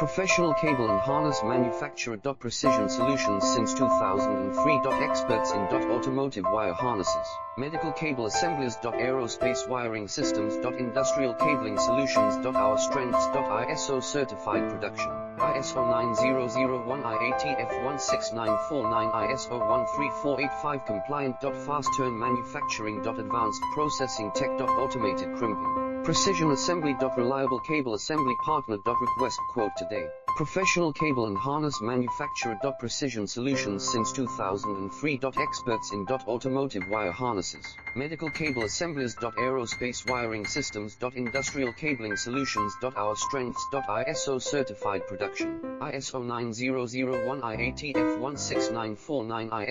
Professional cable and harness manufacturer. Precision solutions since 2003. Experts in automotive wire harnesses, medical cable assemblies. Aerospace wiring systems. Industrial cabling solutions. Our strengths. ISO certified production. ISO 9001 IATF 16949 ISO 13485 compliant. Fast turn manufacturing. Advanced processing tech. Automated crimping. Precision assembly. Reliable cable assembly partner. Request quote today. Professional cable and harness manufacturer. Precision solutions since 2003. Experts in automotive wire harnesses, medical cable assemblies. Aerospace wiring systems. Industrial cabling solutions. Our strengths. ISO certified production. ISO 9001 IATF 16949 ISO